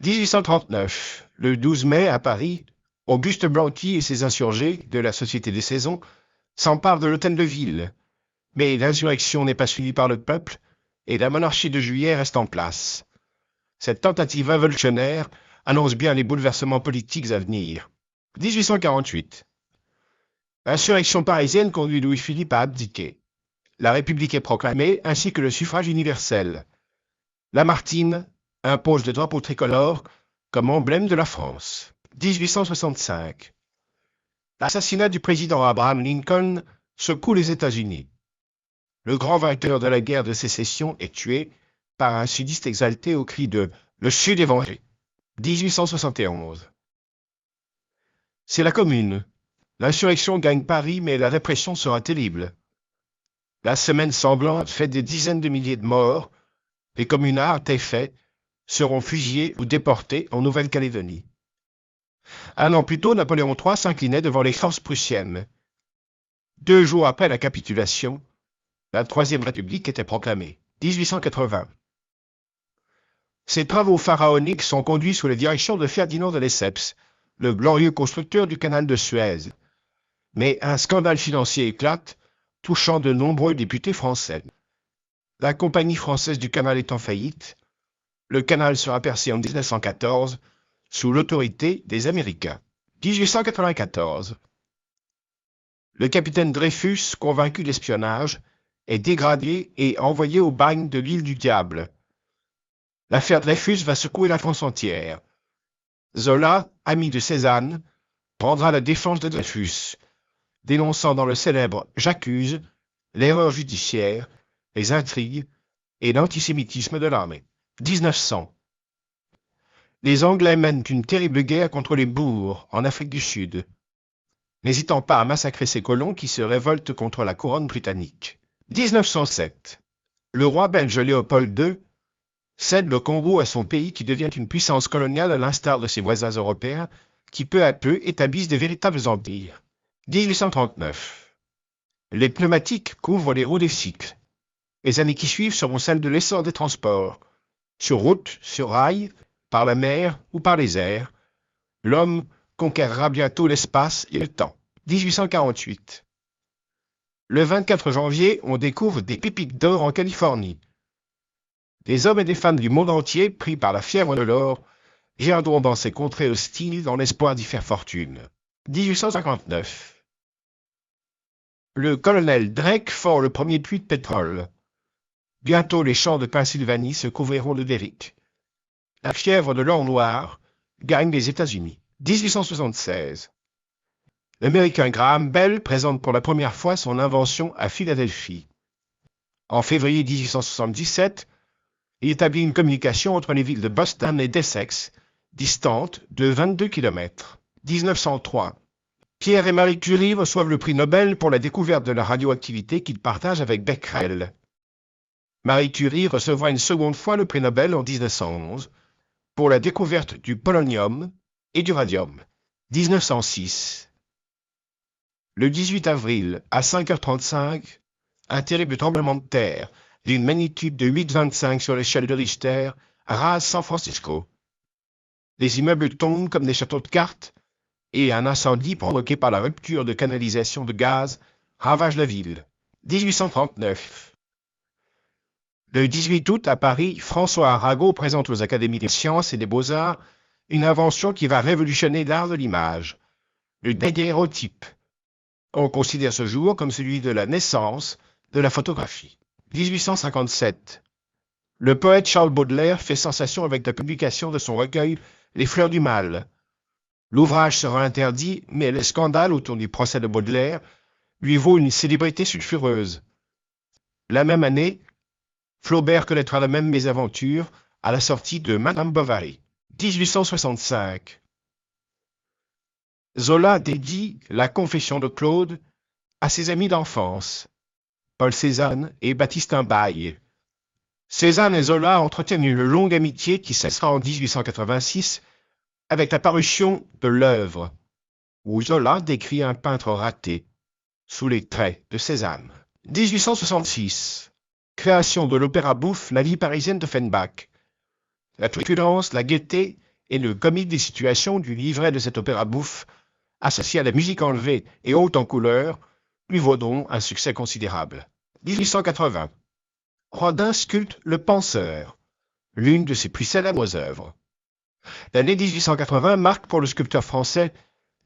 1839, le 12 mai à Paris, Auguste Blanqui et ses insurgés de la Société des Saisons s'emparent de l'hôtel de ville. Mais l'insurrection n'est pas suivie par le peuple et la monarchie de Juillet reste en place. Cette tentative révolutionnaire annonce bien les bouleversements politiques à venir. 1848. L'insurrection parisienne conduit Louis-Philippe à abdiquer. La République est proclamée ainsi que le suffrage universel. Lamartine impose le drapeau tricolore comme emblème de la France. 1865. L'assassinat du président Abraham Lincoln secoue les États-Unis. Le grand vainqueur de la guerre de sécession est tué par un sudiste exalté au cri de « Le Sud est vengé ». 1871. C'est la Commune. L'insurrection gagne Paris, mais la répression sera terrible. La semaine sanglante fait des dizaines de milliers de morts. Les communards, défaits, seront fusillés ou déportés en Nouvelle-Calédonie. Un an plus tôt, Napoléon III s'inclinait devant les forces prussiennes. 2 jours après la capitulation, la Troisième République était proclamée. 1880. Ces travaux pharaoniques sont conduits sous la direction de Ferdinand de Lesseps, le glorieux constructeur du canal de Suez. Mais un scandale financier éclate, touchant de nombreux députés français. La Compagnie française du canal est en faillite. Le canal sera percé en 1914 sous l'autorité des Américains. 1894. Le capitaine Dreyfus, convaincu d'espionnage, est dégradé et envoyé au bagne de l'île du Diable. L'affaire Dreyfus va secouer la France entière. Zola, ami de Cézanne, prendra la défense de Dreyfus, dénonçant dans le célèbre « J'accuse » l'erreur judiciaire, les intrigues et l'antisémitisme de l'armée. 1900. Les Anglais mènent une terrible guerre contre les Boers en Afrique du Sud, n'hésitant pas à massacrer ces colons qui se révoltent contre la couronne britannique. 1907. Le roi belge Léopold II cède le Congo à son pays qui devient une puissance coloniale à l'instar de ses voisins européens qui peu à peu établissent de véritables empires. 1839. Les pneumatiques couvrent les roues des cycles. Les années qui suivent seront celles de l'essor des transports. Sur route, sur rail, par la mer ou par les airs, l'homme conquérera bientôt l'espace et le temps. 1848. Le 24 janvier, on découvre des pépites d'or en Californie. Des hommes et des femmes du monde entier, pris par la fièvre de l'or, viendront dans ces contrées hostiles dans l'espoir d'y faire fortune. 1859. Le colonel Drake fort le premier puits de pétrole. Bientôt les champs de Pennsylvanie se couvriront de derrick. La fièvre de l'or noir gagne les États-Unis. 1876. L'Américain Graham Bell présente pour la première fois son invention à Philadelphie. En février 1877, il établit une communication entre les villes de Boston et d'Essex, distantes de 22 km. 1903. Pierre et Marie Curie reçoivent le prix Nobel pour la découverte de la radioactivité qu'ils partagent avec Becquerel. Marie Curie recevra une seconde fois le prix Nobel en 1911 pour la découverte du polonium et du radium. 1906. Le 18 avril, à 5h35, un terrible tremblement de terre d'une magnitude de 8,25 sur l'échelle de Richter rase San Francisco. Les immeubles tombent comme des châteaux de cartes et un incendie provoqué par la rupture de canalisation de gaz ravage la ville. 1839. Le 18 août, à Paris, François Arago présente aux Académies des sciences et des beaux-arts une invention qui va révolutionner l'art de l'image, le daguerréotype. On considère ce jour comme celui de la naissance de la photographie. 1857. Le poète Charles Baudelaire fait sensation avec la publication de son recueil « Les fleurs du mal ». L'ouvrage sera interdit, mais le scandale autour du procès de Baudelaire lui vaut une célébrité sulfureuse. La même année, Flaubert connaîtra la même mésaventure à la sortie de Madame Bovary. 1865. Zola dédie la Confession de Claude à ses amis d'enfance, Paul Cézanne et Baptistin Baille. Cézanne et Zola entretiennent une longue amitié qui cessera en 1886 avec la parution de l'œuvre, où Zola décrit un peintre raté, sous les traits de Cézanne. 1866. Création de l'opéra bouffe La vie parisienne d'Offenbach. La truculence, la gaieté et le comique des situations du livret de cet opéra bouffe, associé à la musique enlevée et haute en couleurs, lui vaudront un succès considérable. 1880. Rodin sculpte Le Penseur, l'une de ses plus célèbres œuvres. L'année 1880 marque pour le sculpteur français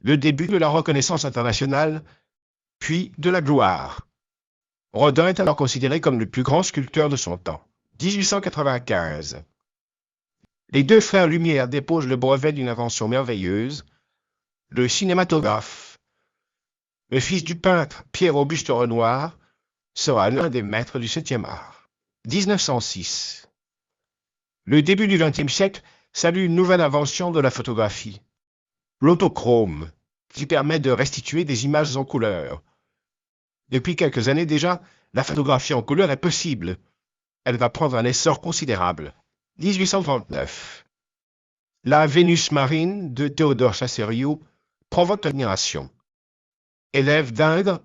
le début de la reconnaissance internationale, puis de la gloire. Rodin est alors considéré comme le plus grand sculpteur de son temps. 1895. Les deux frères Lumière déposent le brevet d'une invention merveilleuse, le cinématographe. Le fils du peintre Pierre-Auguste Renoir sera l'un des maîtres du 7e art. 1906. Le début du XXe siècle salue une nouvelle invention de la photographie, l'autochrome, qui permet de restituer des images en couleur. Depuis quelques années déjà, la photographie en couleur est possible. Elle va prendre un essor considérable. 1839. La Vénus marine de Théodore Chassériau provoque l'admiration. Élève d'Ingres,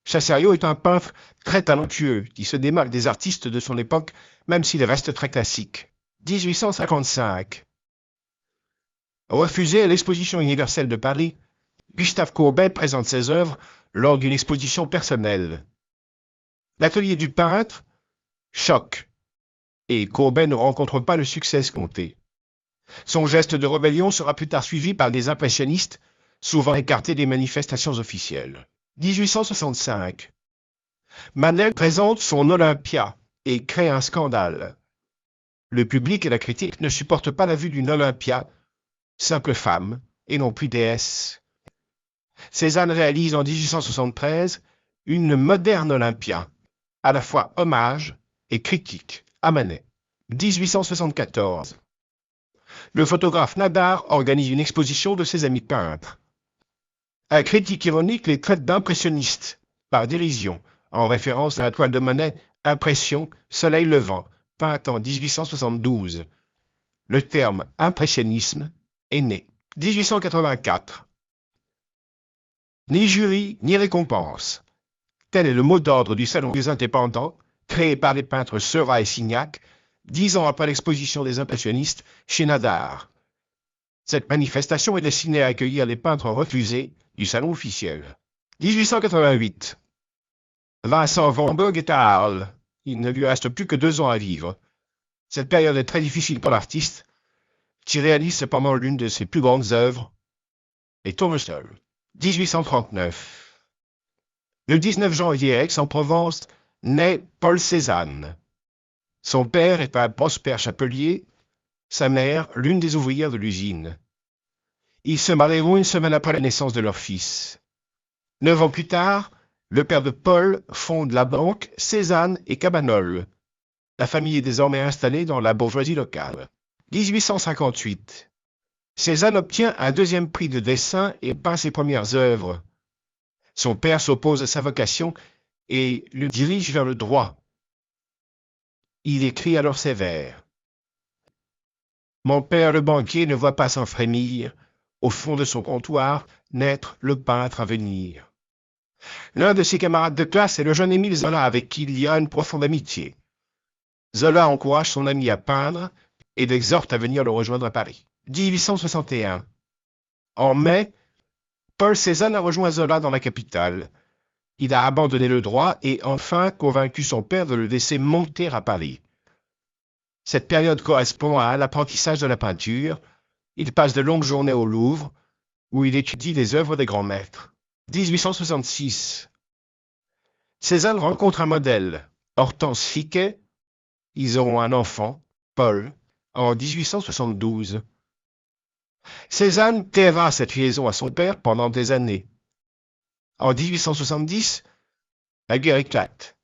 Chassériau est un peintre très talentueux qui se démarque des artistes de son époque, même s'il reste très classique. 1855. Refusé à l'exposition universelle de Paris, Gustave Courbet présente ses œuvres lors d'une exposition personnelle. L'atelier du peintre choque, et Courbet ne rencontre pas le succès escompté. Son geste de rébellion sera plus tard suivi par des impressionnistes, souvent écartés des manifestations officielles. 1865. Manet présente son Olympia et crée un scandale. Le public et la critique ne supportent pas la vue d'une Olympia, simple femme, et non plus déesse. Cézanne réalise en 1873 une moderne Olympia, à la fois hommage et critique à Manet. 1874. Le photographe Nadar organise une exposition de ses amis peintres. Un critique ironique les traite d'impressionnistes, par dérision, en référence à la toile de Manet Impression, Soleil levant, peinte en 1872. Le terme impressionnisme est né. 1884. Ni jury, ni récompense. Tel est le mot d'ordre du Salon des indépendants, créé par les peintres Seurat et Signac, 10 ans après l'exposition des impressionnistes chez Nadar. Cette manifestation est destinée à accueillir les peintres refusés du salon officiel. 1888. Vincent van Gogh est à Arles. Il ne lui reste plus que 2 ans à vivre. Cette période est très difficile pour l'artiste, qui réalise cependant l'une de ses plus grandes œuvres, Les Tournesols. 1839. Le 19 janvier à Aix-en-Provence naît Paul Cézanne. Son père est un prospère chapelier, sa mère l'une des ouvrières de l'usine. Ils se marieront une semaine après la naissance de leur fils. 9 ans plus tard, le père de Paul fonde la banque Cézanne et Cabanol. La famille est désormais installée dans la bourgeoisie locale. 1858. Cézanne obtient un 2e prix de dessin et peint ses premières œuvres. Son père s'oppose à sa vocation et le dirige vers le droit. Il écrit alors ces vers. Mon père le banquier ne voit pas sans frémir, au fond de son comptoir, naître le peintre à venir. L'un de ses camarades de classe est le jeune Émile Zola avec qui il y a une profonde amitié. Zola encourage son ami à peindre et l'exhorte à venir le rejoindre à Paris. 1861. En mai, Paul Cézanne a rejoint Zola dans la capitale. Il a abandonné le droit et enfin convaincu son père de le laisser monter à Paris. Cette période correspond à l'apprentissage de la peinture. Il passe de longues journées au Louvre, où il étudie les œuvres des grands maîtres. 1866. Cézanne rencontre un modèle, Hortense Fiquet. Ils auront un enfant, Paul, en 1872. Cézanne taira cette liaison à son père pendant des années. En 1870, la guerre éclate.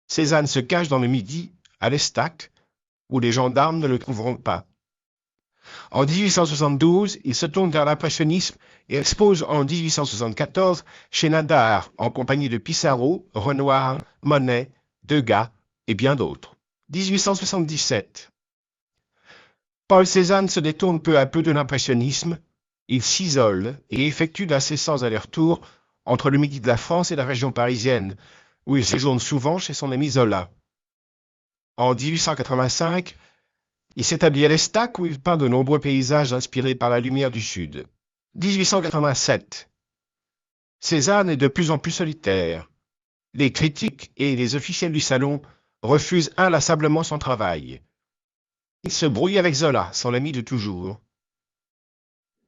Cézanne se cache dans le Midi, à l'Estac, où les gendarmes ne le trouveront pas. En 1872, il se tourne vers l'impressionnisme et expose en 1874 chez Nadar, en compagnie de Pissarro, Renoir, Monet, Degas et bien d'autres. 1877. Paul Cézanne se détourne peu à peu de l'impressionnisme. Il s'isole et effectue d'incessants allers-retours entre le Midi de la France et la région parisienne, où il séjourne souvent chez son ami Zola. En 1885, Il s'établit à l'Estaque où il peint de nombreux paysages inspirés par la lumière du Sud. 1887. Cézanne est de plus en plus solitaire. Les critiques et les officiels du salon refusent inlassablement son travail. Il se brouille avec Zola, son ami de toujours.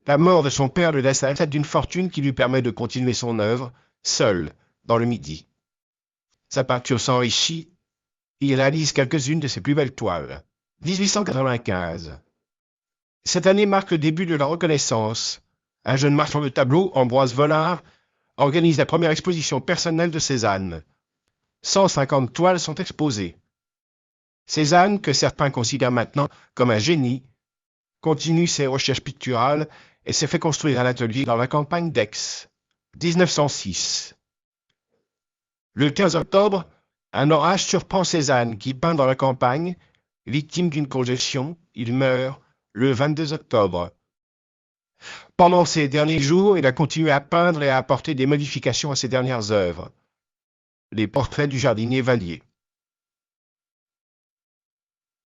La mort de son père le laisse à la tête d'une fortune qui lui permet de continuer son œuvre, seul, dans le Midi. Sa peinture s'enrichit, et il réalise quelques-unes de ses plus belles toiles. 1895. Cette année marque le début de la Reconnaissance. Un jeune marchand de tableaux, Ambroise Vollard, organise la première exposition personnelle de Cézanne. 150 toiles sont exposées. Cézanne, que certains considèrent maintenant comme un génie, continue ses recherches picturales et s'est fait construire un atelier dans la campagne d'Aix. 1906. Le 15 octobre, un orage surprend Cézanne qui peint dans la campagne. Victime d'une congestion, il meurt le 22 octobre. Pendant ces derniers jours, il a continué à peindre et à apporter des modifications à ses dernières œuvres. Les portraits du jardinier Vallier.